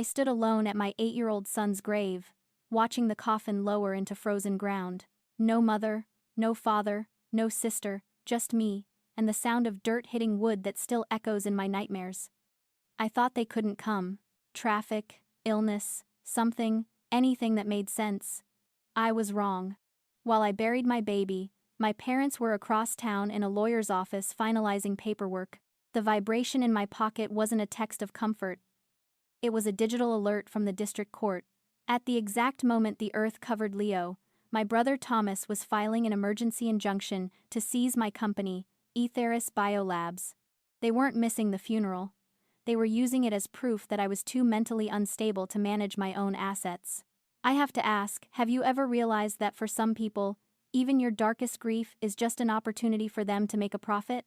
I stood alone at my 8-year-old son's grave, watching the coffin lower into frozen ground. No mother, no father, no sister, just me, and the sound of dirt hitting wood that still echoes in my nightmares. I thought they couldn't come. Traffic, illness, something, anything that made sense. I was wrong. While I buried my baby, my parents were across town in a lawyer's office finalizing paperwork. The vibration in my pocket wasn't a text of comfort. It was a digital alert from the district court. At the exact moment the earth covered Leo, my brother Thomas was filing an emergency injunction to seize my company, Etheris Biolabs. They weren't missing the funeral. They were using it as proof that I was too mentally unstable to manage my own assets. I have to ask, have you ever realized that for some people, even your darkest grief is just an opportunity for them to make a profit?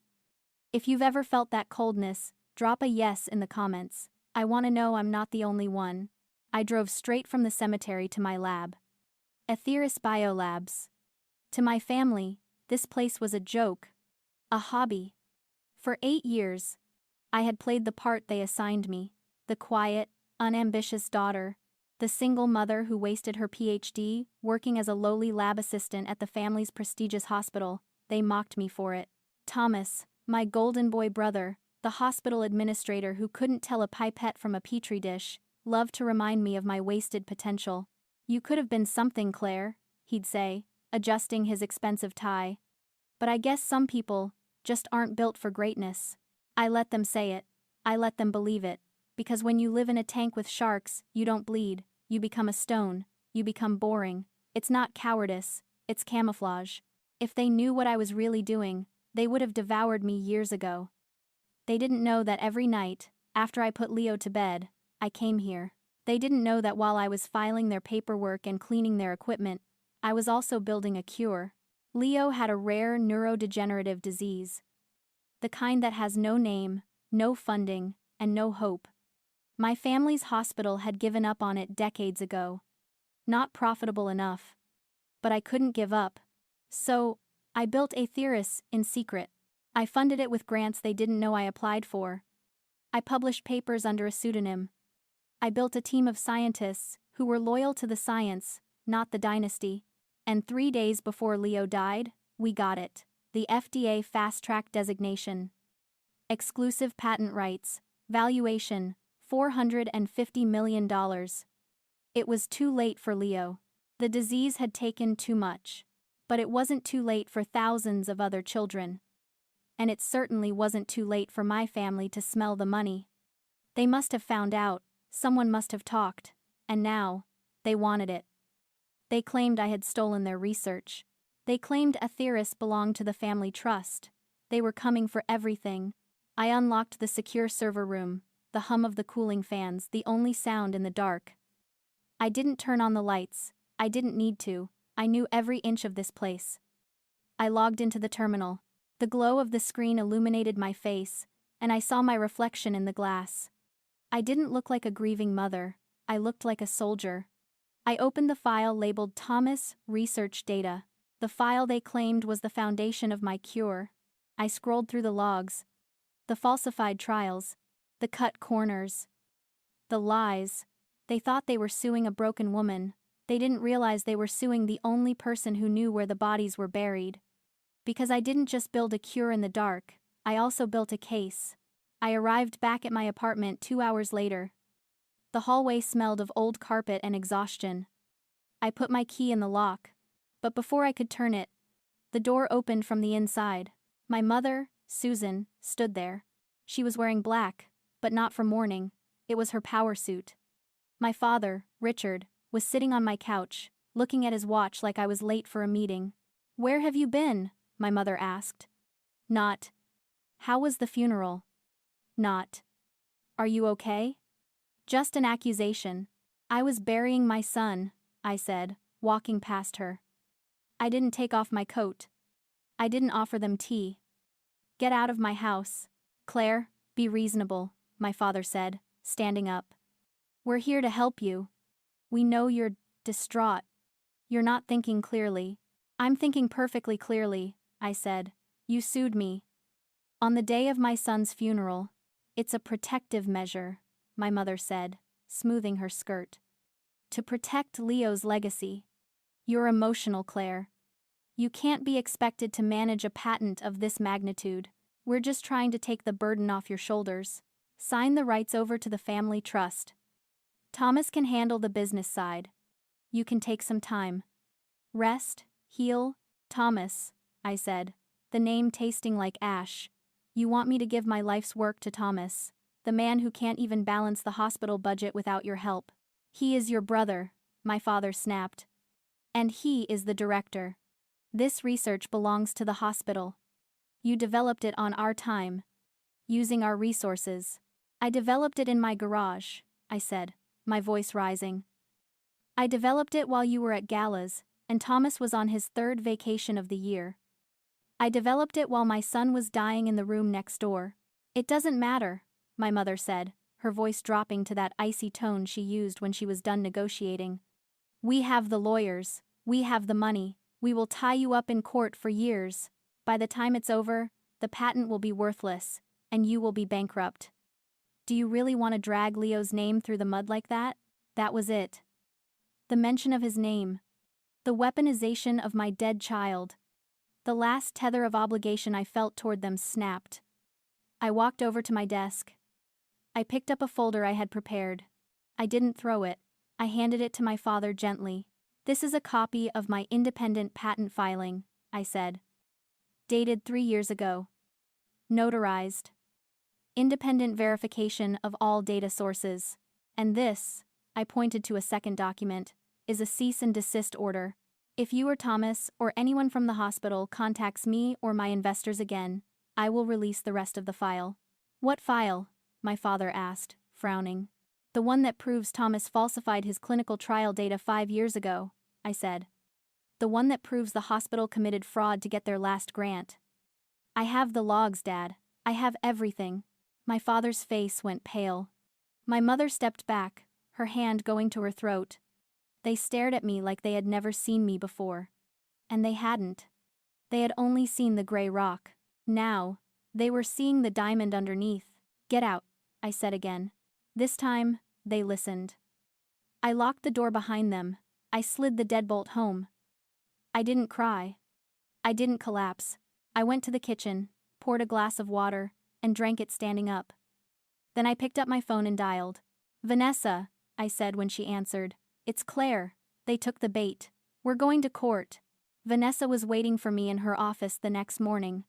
If you've ever felt that coldness, drop a yes in the comments. I want to know I'm not the only one. I drove straight from the cemetery to my lab. Etheris Biolabs. To my family, this place was a joke. A hobby. For 8 years, I had played the part they assigned me, the quiet, unambitious daughter, the single mother who wasted her PhD working as a lowly lab assistant at the family's prestigious hospital. They mocked me for it. Thomas, my golden boy brother, the hospital administrator who couldn't tell a pipette from a petri dish, loved to remind me of my wasted potential. You could have been something, Claire, he'd say, adjusting his expensive tie. But I guess some people just aren't built for greatness. I let them say it. I let them believe it. Because when you live in a tank with sharks, you don't bleed. You become a stone. You become boring. It's not cowardice. It's camouflage. If they knew what I was really doing, they would have devoured me years ago. They didn't know that every night, after I put Leo to bed, I came here. They didn't know that while I was filing their paperwork and cleaning their equipment, I was also building a cure. Leo had a rare neurodegenerative disease. The kind that has no name, no funding, and no hope. My family's hospital had given up on it decades ago. Not profitable enough. But I couldn't give up. So, I built Etheris in secret. I funded it with grants they didn't know I applied for. I published papers under a pseudonym. I built a team of scientists who were loyal to the science, not the dynasty. And 3 days before Leo died, we got it. The FDA fast-track designation. Exclusive patent rights. Valuation, $450 million. It was too late for Leo. The disease had taken too much. But it wasn't too late for thousands of other children. And it certainly wasn't too late for my family to smell the money. They must have found out, someone must have talked, and now, they wanted it. They claimed I had stolen their research. They claimed Etheris belonged to the family trust. They were coming for everything. I unlocked the secure server room, the hum of the cooling fans, the only sound in the dark. I didn't turn on the lights. I didn't need to. I knew every inch of this place. I logged into the terminal. The glow of the screen illuminated my face, and I saw my reflection in the glass. I didn't look like a grieving mother. I looked like a soldier. I opened the file labeled Thomas Research Data. The file they claimed was the foundation of my cure. I scrolled through the logs. The falsified trials. The cut corners. The lies. They thought they were suing a broken woman. They didn't realize they were suing the only person who knew where the bodies were buried. Because I didn't just build a cure in the dark, I also built a case. I arrived back at my apartment 2 hours later. The hallway smelled of old carpet and exhaustion. I put my key in the lock. But before I could turn it, the door opened from the inside. My mother, Susan, stood there. She was wearing black, but not for mourning. It was her power suit. My father, Richard, was sitting on my couch, looking at his watch like I was late for a meeting. "Where have you been?" my mother asked. Not, "How was the funeral?" Not, "Are you okay?" Just an accusation. "I was burying my son," I said, walking past her. I didn't take off my coat. I didn't offer them tea. "Get out of my house. Claire, be reasonable," my father said, standing up. "We're here to help you. We know you're distraught. You're not thinking clearly." "I'm thinking perfectly clearly," I said. "You sued me. On the day of my son's funeral. It's a protective measure," my mother said, smoothing her skirt. To protect Leo's legacy. You're emotional, Claire. You can't be expected to manage a patent of this magnitude. We're just trying to take the burden off your shoulders. Sign the rights over to the family trust. Thomas can handle the business side. You can take some time. Rest, heal, Thomas, I said, the name tasting like ash. You want me to give my life's work to Thomas, the man who can't even balance the hospital budget without your help. He is your brother, my father snapped. And he is the director. This research belongs to the hospital. You developed it on our time, using our resources. I developed it in my garage, I said, my voice rising. I developed it while you were at galas, and Thomas was on his third vacation of the year. I developed it while my son was dying in the room next door. It doesn't matter, my mother said, her voice dropping to that icy tone she used when she was done negotiating. We have the lawyers, we have the money, we will tie you up in court for years. By the time it's over, the patent will be worthless, and you will be bankrupt. Do you really want to drag Leo's name through the mud like that? That was it. The mention of his name. The weaponization of my dead child. The last tether of obligation I felt toward them snapped. I walked over to my desk. I picked up a folder I had prepared. I didn't throw it. I handed it to my father gently. This is a copy of my independent patent filing, I said. Dated 3 years ago. Notarized. Independent verification of all data sources. And this, I pointed to a second document, is a cease and desist order. If you or Thomas or anyone from the hospital contacts me or my investors again, I will release the rest of the file. What file? My father asked, frowning. The one that proves Thomas falsified his clinical trial data 5 years ago, I said. The one that proves the hospital committed fraud to get their last grant. I have the logs, Dad. I have everything. My father's face went pale. My mother stepped back, her hand going to her throat. They stared at me like they had never seen me before. And they hadn't. They had only seen the gray rock. Now, they were seeing the diamond underneath. Get out, I said again. This time, they listened. I locked the door behind them. I slid the deadbolt home. I didn't cry. I didn't collapse. I went to the kitchen, poured a glass of water, and drank it standing up. Then I picked up my phone and dialed. Vanessa, I said when she answered. It's Claire. They took the bait. We're going to court. Vanessa was waiting for me in her office the next morning.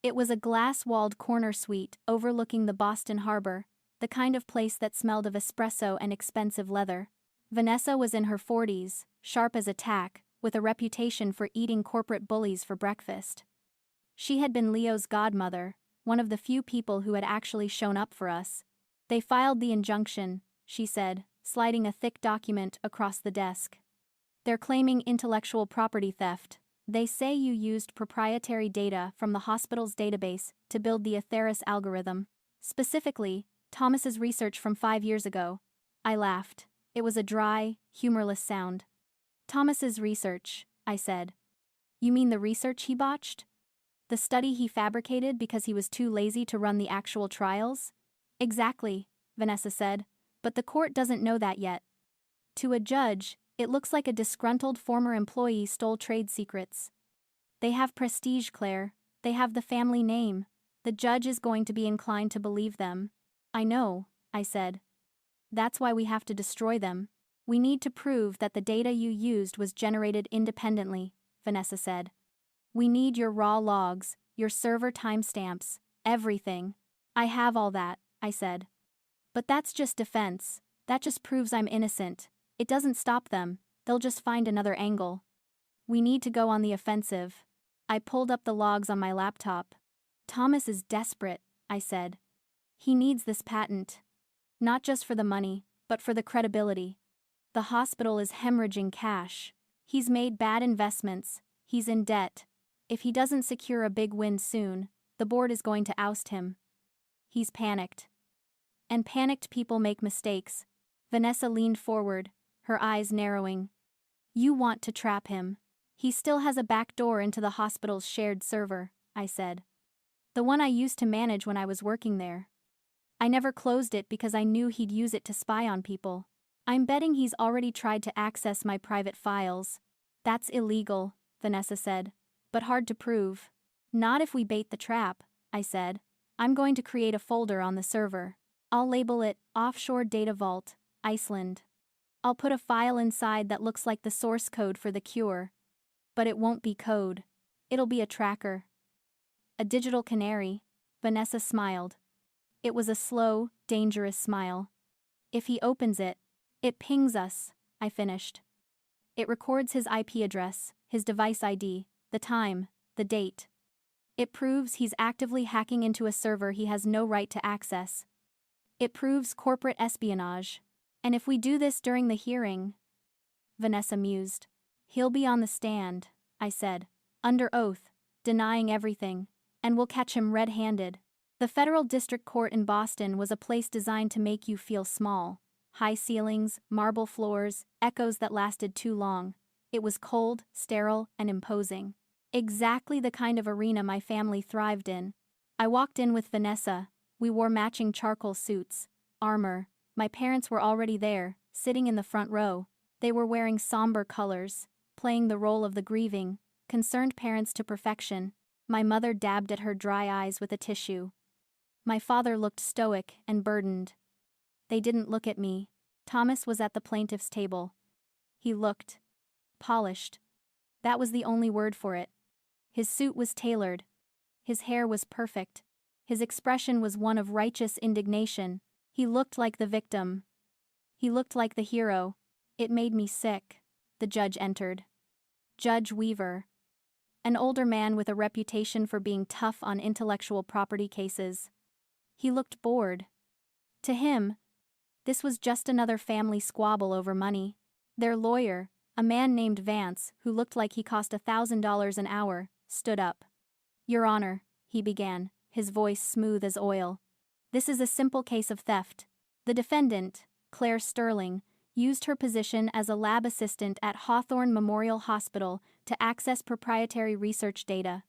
It was a glass-walled corner suite overlooking the Boston Harbor, the kind of place that smelled of espresso and expensive leather. Vanessa was in her 40s, sharp as a tack, with a reputation for eating corporate bullies for breakfast. She had been Leo's godmother, one of the few people who had actually shown up for us. They filed the injunction, she said, sliding a thick document across the desk. They're claiming intellectual property theft. They say you used proprietary data from the hospital's database to build the Atheris algorithm. Specifically, Thomas's research from 5 years ago. I laughed. It was a dry, humorless sound. Thomas's research, I said. You mean the research he botched? The study he fabricated because he was too lazy to run the actual trials? Exactly, Vanessa said, but the court doesn't know that yet. To a judge, it looks like a disgruntled former employee stole trade secrets. They have prestige, Claire. They have the family name. The judge is going to be inclined to believe them. I know, I said. That's why we have to destroy them. We need to prove that the data you used was generated independently, Vanessa said. We need your raw logs, your server timestamps, everything. I have all that, I said. But that's just defense. That just proves I'm innocent. It doesn't stop them. They'll just find another angle. We need to go on the offensive. I pulled up the logs on my laptop. Thomas is desperate, I said. He needs this patent. Not just for the money, but for the credibility. The hospital is hemorrhaging cash. He's made bad investments. He's in debt. If he doesn't secure a big win soon, the board is going to oust him. He's panicked. And panicked people make mistakes. Vanessa leaned forward, her eyes narrowing. You want to trap him. He still has a back door into the hospital's shared server, I said. The one I used to manage when I was working there. I never closed it because I knew he'd use it to spy on people. I'm betting he's already tried to access my private files. That's illegal, Vanessa said. But hard to prove. Not if we bait the trap, I said. I'm going to create a folder on the server. I'll label it Offshore Data Vault, Iceland. I'll put a file inside that looks like the source code for the cure. But it won't be code. It'll be a tracker. A digital canary. Vanessa smiled. It was a slow, dangerous smile. If he opens it, it pings us, I finished. It records his IP address, his device ID, the time, the date. It proves he's actively hacking into a server he has no right to access. It proves corporate espionage. And if we do this during the hearing, Vanessa mused. He'll be on the stand, I said, under oath, denying everything, and we'll catch him red-handed. The Federal District Court in Boston was a place designed to make you feel small. High ceilings, marble floors, echoes that lasted too long. It was cold, sterile, and imposing. Exactly the kind of arena my family thrived in. I walked in with Vanessa. We wore matching charcoal suits, armor. My parents were already there, sitting in the front row. They were wearing somber colors, playing the role of the grieving, concerned parents to perfection. My mother dabbed at her dry eyes with a tissue. My father looked stoic and burdened. They didn't look at me. Thomas was at the plaintiff's table. He looked polished. That was the only word for it. His suit was tailored. His hair was perfect. His expression was one of righteous indignation. He looked like the victim. He looked like the hero. It made me sick. The judge entered. Judge Weaver. An older man with a reputation for being tough on intellectual property cases. He looked bored. To him, this was just another family squabble over money. Their lawyer, a man named Vance, who looked like he cost $1,000 an hour, stood up. Your Honor, he began, his voice smooth as oil. This is a simple case of theft. The defendant, Claire Sterling, used her position as a lab assistant at Hawthorne Memorial Hospital to access proprietary research data.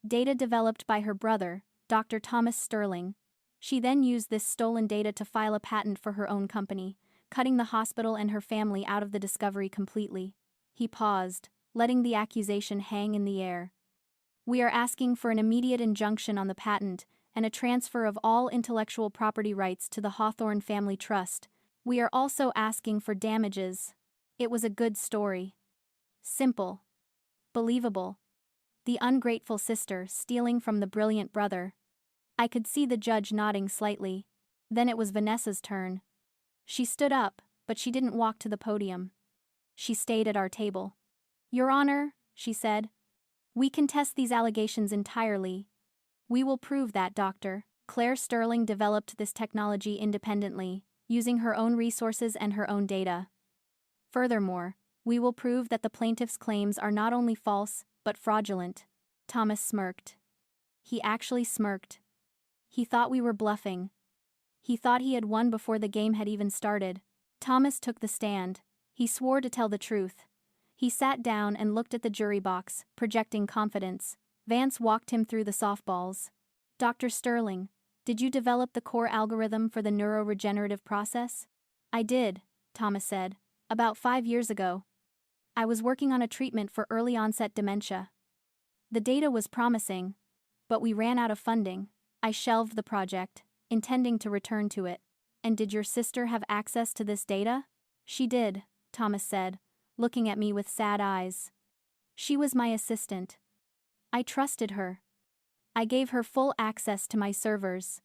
Data developed by her brother, Dr. Thomas Sterling. She then used this stolen data to file a patent for her own company, cutting the hospital and her family out of the discovery completely. He paused, letting the accusation hang in the air. We are asking for an immediate injunction on the patent and a transfer of all intellectual property rights to the Hawthorne Family Trust. We are also asking for damages. It was a good story. Simple. Believable. The ungrateful sister stealing from the brilliant brother. I could see the judge nodding slightly. Then it was Vanessa's turn. She stood up, but she didn't walk to the podium. She stayed at our table. Your Honor, she said, we contest these allegations entirely. We will prove that, Doctor. Claire Sterling developed this technology independently, using her own resources and her own data. Furthermore, we will prove that the plaintiff's claims are not only false, but fraudulent. Thomas smirked. He actually smirked. He thought we were bluffing. He thought he had won before the game had even started. Thomas took the stand. He swore to tell the truth. He sat down and looked at the jury box, projecting confidence. Vance walked him through the softballs. Dr. Sterling, did you develop the core algorithm for the neuroregenerative process? I did, Thomas said, about 5 years ago. I was working on a treatment for early onset dementia. The data was promising, but we ran out of funding. I shelved the project, intending to return to it. And did your sister have access to this data? She did, Thomas said, looking at me with sad eyes. She was my assistant. I trusted her. I gave her full access to my servers.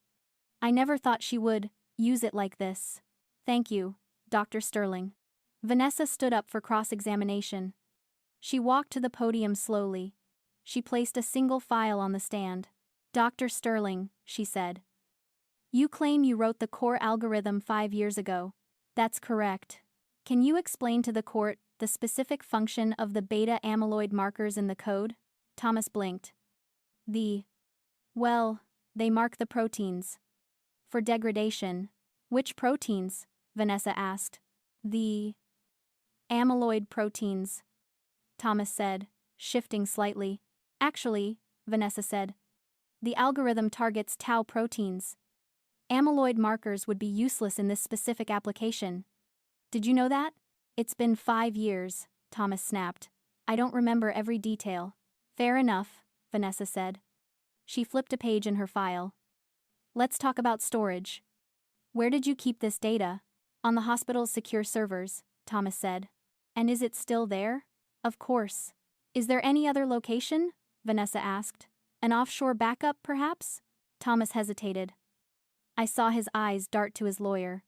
I never thought she would use it like this. Thank you, Dr. Sterling. Vanessa stood up for cross-examination. She walked to the podium slowly. She placed a single file on the stand. Dr. Sterling, she said. You claim you wrote the core algorithm 5 years ago. That's correct. Can you explain to the court the specific function of the beta amyloid markers in the code? Thomas blinked. Well, they mark the proteins. For degradation. Which proteins? Vanessa asked. The amyloid proteins, Thomas said, shifting slightly. Actually, Vanessa said, the algorithm targets tau proteins. Amyloid markers would be useless in this specific application. Did you know that? It's been 5 years, Thomas snapped. I don't remember every detail. Fair enough, Vanessa said. She flipped a page in her file. Let's talk about storage. Where did you keep this data? On the hospital's secure servers, Thomas said. And is it still there? Of course. Is there any other location? Vanessa asked. An offshore backup, perhaps? Thomas hesitated. I saw his eyes dart to his lawyer.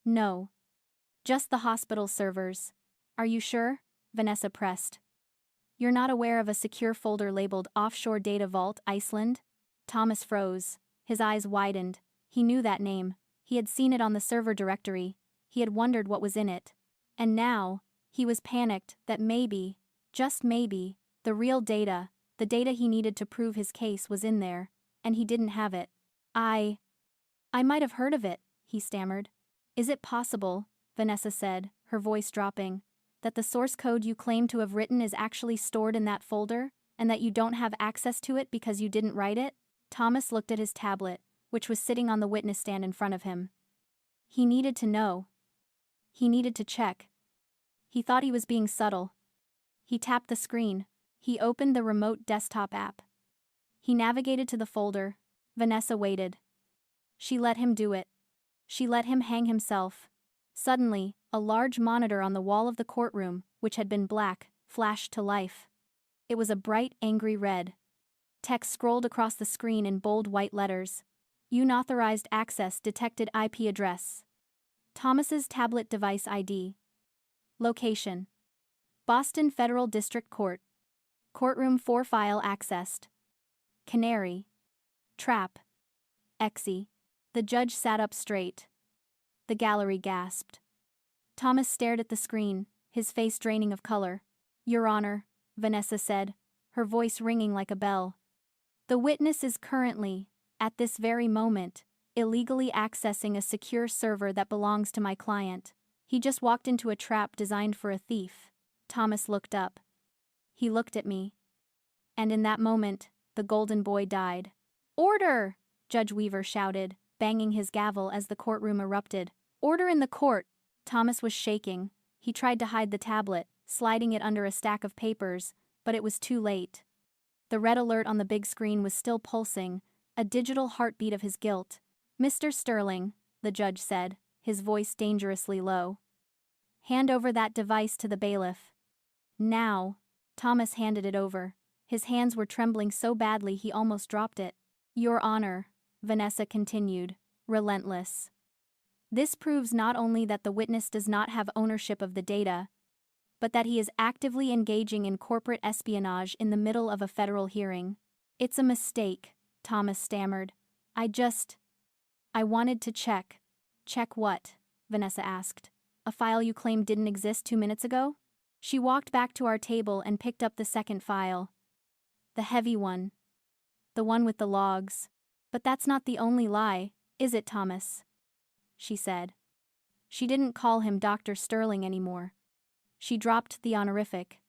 No. Just the hospital servers. Are you sure? Vanessa pressed. You're not aware of a secure folder labeled Offshore Data Vault, Iceland? Thomas froze. His eyes widened. He knew that name. He had seen it on the server directory. He had wondered what was in it. And now, he was panicked that maybe, just maybe, the real data, the data he needed to prove his case was in there, and he didn't have it. I might have heard of it, he stammered. Is it possible, Vanessa said, her voice dropping, that the source code you claim to have written is actually stored in that folder, and that you don't have access to it because you didn't write it? Thomas looked at his tablet, which was sitting on the witness stand in front of him. He needed to know. He needed to check. He thought he was being subtle. He tapped the screen. He opened the remote desktop app. He navigated to the folder. Vanessa waited. She let him do it. She let him hang himself. Suddenly, a large monitor on the wall of the courtroom, which had been black, flashed to life. It was a bright, angry red. Text scrolled across the screen in bold white letters. Unauthorized access detected IP address. Thomas's tablet device ID. Location. Boston Federal District Court. Courtroom 4 file accessed. Canary. Trap. Exe. The judge sat up straight. The gallery gasped. Thomas stared at the screen, his face draining of color. Your Honor, Vanessa said, her voice ringing like a bell. The witness is currently, at this very moment, illegally accessing a secure server that belongs to my client. He just walked into a trap designed for a thief. Thomas looked up. He looked at me. And in that moment, the golden boy died. Order! Judge Weaver shouted, banging his gavel as the courtroom erupted. Order in the court! Thomas was shaking. He tried to hide the tablet, sliding it under a stack of papers, but it was too late. The red alert on the big screen was still pulsing, a digital heartbeat of his guilt. Mr. Sterling, the judge said, his voice dangerously low. Hand over that device to the bailiff. Now. Thomas handed it over. His hands were trembling so badly he almost dropped it. Your Honor, Vanessa continued, relentless. This proves not only that the witness does not have ownership of the data, but that he is actively engaging in corporate espionage in the middle of a federal hearing. It's a mistake, Thomas stammered. I wanted to check. Check what? Vanessa asked. A file you claimed didn't exist 2 minutes ago? She walked back to our table and picked up the second file. The heavy one. The one with the logs. But that's not the only lie, is it, Thomas? She said. She didn't call him Dr. Sterling anymore. She dropped the honorific.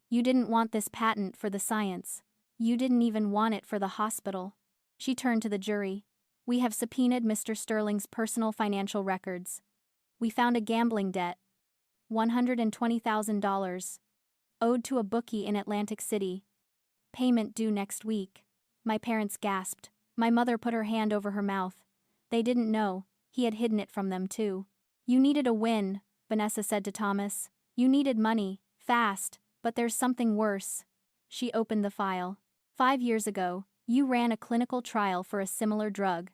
You didn't want this patent for the science. You didn't even want it for the hospital. She turned to the jury. We have subpoenaed Mr. Sterling's personal financial records. We found a gambling debt. $120,000. Owed to a bookie in Atlantic City. Payment due next week. My parents gasped. My mother put her hand over her mouth. They didn't know. He had hidden it from them too. You needed a win, Vanessa said to Thomas. You needed money, fast, but there's something worse. She opened the file. 5 years ago, you ran a clinical trial for a similar drug.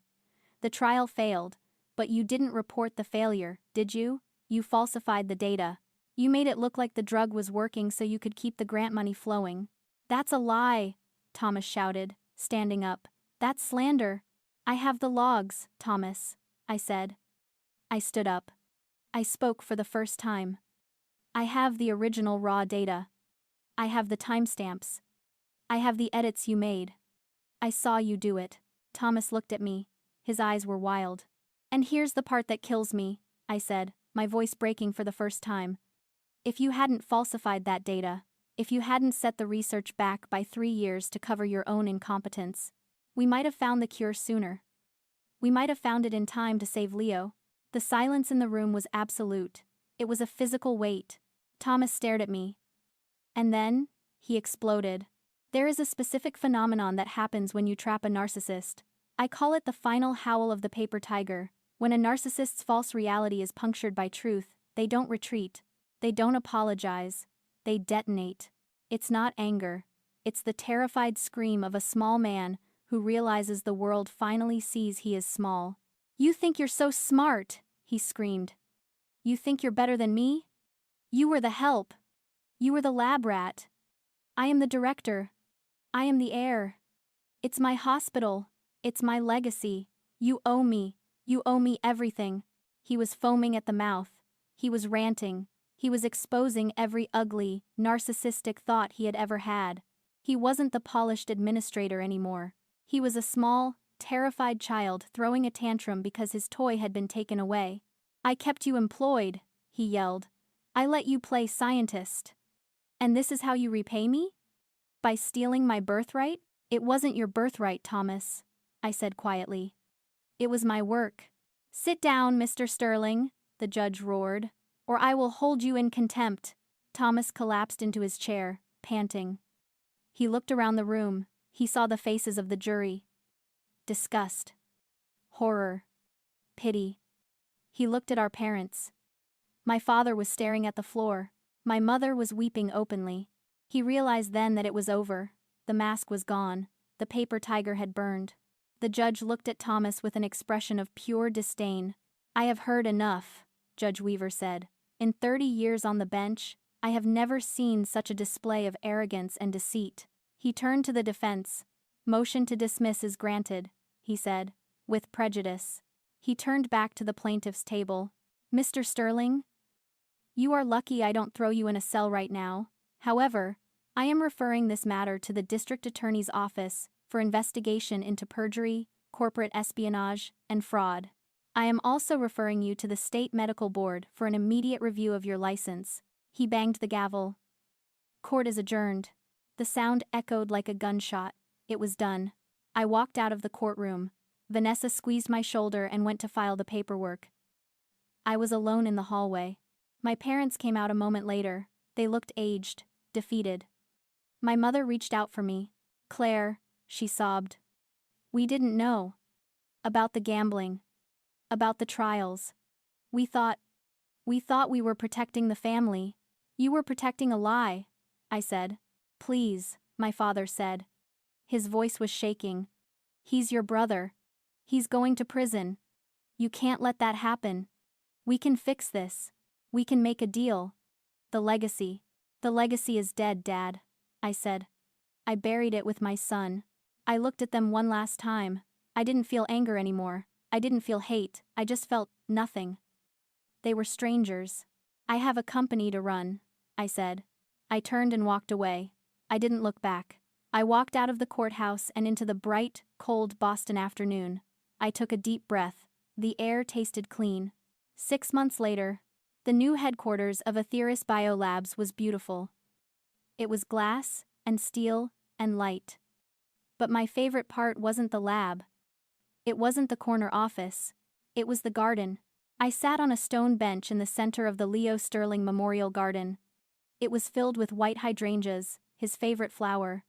The trial failed, but you didn't report the failure, did you? You falsified the data. You made it look like the drug was working so you could keep the grant money flowing. That's a lie, Thomas shouted, standing up. That's slander. I have the logs, Thomas, I said. I stood up. I spoke for the first time. I have the original raw data. I have the timestamps. I have the edits you made. I saw you do it. Thomas looked at me. His eyes were wild. And here's the part that kills me, I said, my voice breaking for the first time. If you hadn't falsified that data, if you hadn't set the research back by 3 years to cover your own incompetence, we might have found the cure sooner. We might have found it in time to save Leo. The silence in the room was absolute. It was a physical weight. Thomas stared at me. And then, he exploded. There is a specific phenomenon that happens when you trap a narcissist. I call it the final howl of the paper tiger. When a narcissist's false reality is punctured by truth, they don't retreat. They don't apologize. They detonate. It's not anger. It's the terrified scream of a small man who realizes the world finally sees he is small. "You think you're so smart," he screamed. "You think you're better than me? You were the help. You were the lab rat. I am the director. I am the heir. It's my hospital. It's my legacy. You owe me. You owe me everything." He was foaming at the mouth. He was ranting. He was exposing every ugly, narcissistic thought he had ever had. He wasn't the polished administrator anymore. He was a small, terrified child throwing a tantrum because his toy had been taken away. "I kept you employed," he yelled. "I let you play scientist. And this is how you repay me? By stealing my birthright?" "It wasn't your birthright, Thomas," I said quietly. "It was my work." "Sit down, Mr. Sterling," the judge roared, "or I will hold you in contempt." Thomas collapsed into his chair, panting. He looked around the room. He saw the faces of the jury. Disgust. Horror. Pity. He looked at our parents. My father was staring at the floor. My mother was weeping openly. He realized then that it was over. The mask was gone. The paper tiger had burned. The judge looked at Thomas with an expression of pure disdain. "I have heard enough," Judge Weaver said. "In 30 years on the bench, I have never seen such a display of arrogance and deceit." He turned to the defense. "Motion to dismiss is granted," he said, "with prejudice." He turned back to the plaintiff's table. "Mr. Sterling, you are lucky I don't throw you in a cell right now. However, I am referring this matter to the district attorney's office for investigation into perjury, corporate espionage, and fraud. I am also referring you to the state medical board for an immediate review of your license." He banged the gavel. "Court is adjourned." The sound echoed like a gunshot. It was done. I walked out of the courtroom. Vanessa squeezed my shoulder and went to file the paperwork. I was alone in the hallway. My parents came out a moment later. They looked aged, defeated. My mother reached out for me. "Claire," she sobbed. "We didn't know. About the gambling. About the trials. We thought we were protecting the family." "You were protecting a lie," I said. "Please," my father said. His voice was shaking. "He's your brother. He's going to prison. You can't let that happen. We can fix this. We can make a deal. The legacy is dead, Dad," I said. I buried it with my son. I looked at them one last time. I didn't feel anger anymore. I didn't feel hate. I just felt nothing. They were strangers. "I have a company to run," I said. I turned and walked away. I didn't look back. I walked out of the courthouse and into the bright, cold Boston afternoon. I took a deep breath. The air tasted clean. 6 months later, the new headquarters of Atheris Biolabs was beautiful. It was glass and steel and light. But my favorite part wasn't the lab. It wasn't the corner office. It was the garden. I sat on a stone bench in the center of the Leo Sterling Memorial Garden. It was filled with white hydrangeas, his favorite flower.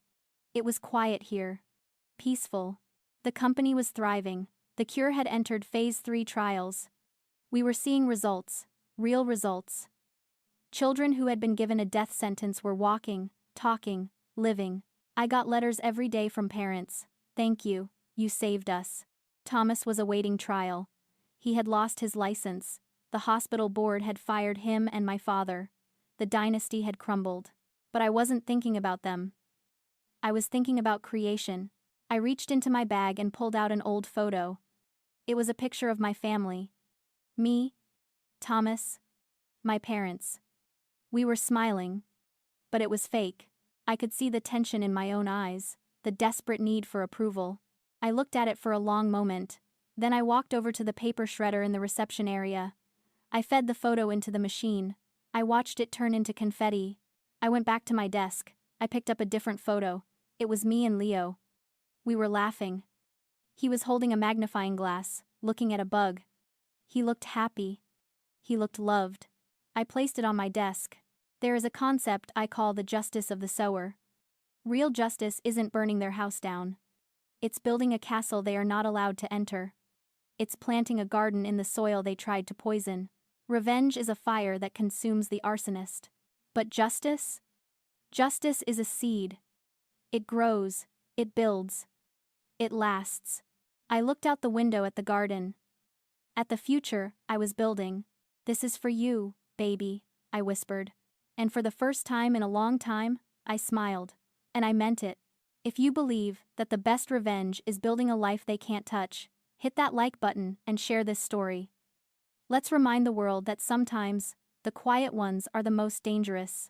It was quiet here. Peaceful. The company was thriving. The cure had entered phase 3 trials. We were seeing results. Real results. Children who had been given a death sentence were walking, talking, living. I got letters every day from parents. "Thank you. You saved us." Thomas was awaiting trial. He had lost his license. The hospital board had fired him and my father. The dynasty had crumbled. But I wasn't thinking about them. I was thinking about creation. I reached into my bag and pulled out an old photo. It was a picture of my family. Me, Thomas, my parents. We were smiling. But it was fake. I could see the tension in my own eyes, the desperate need for approval. I looked at it for a long moment. Then I walked over to the paper shredder in the reception area. I fed the photo into the machine. I watched it turn into confetti. I went back to my desk. I picked up a different photo. It was me and Leo. We were laughing. He was holding a magnifying glass, looking at a bug. He looked happy. He looked loved. I placed it on my desk. There is a concept I call the justice of the sower. Real justice isn't burning their house down. It's building a castle they are not allowed to enter. It's planting a garden in the soil they tried to poison. Revenge is a fire that consumes the arsonist. But justice? Justice is a seed. It grows, it builds, it lasts. I looked out the window at the garden. At the future I was building. This is for you, baby, I whispered. And for the first time in a long time, I smiled. And I meant it. If you believe that the best revenge is building a life they can't touch, hit that like button and share this story. Let's remind the world that sometimes, the quiet ones are the most dangerous.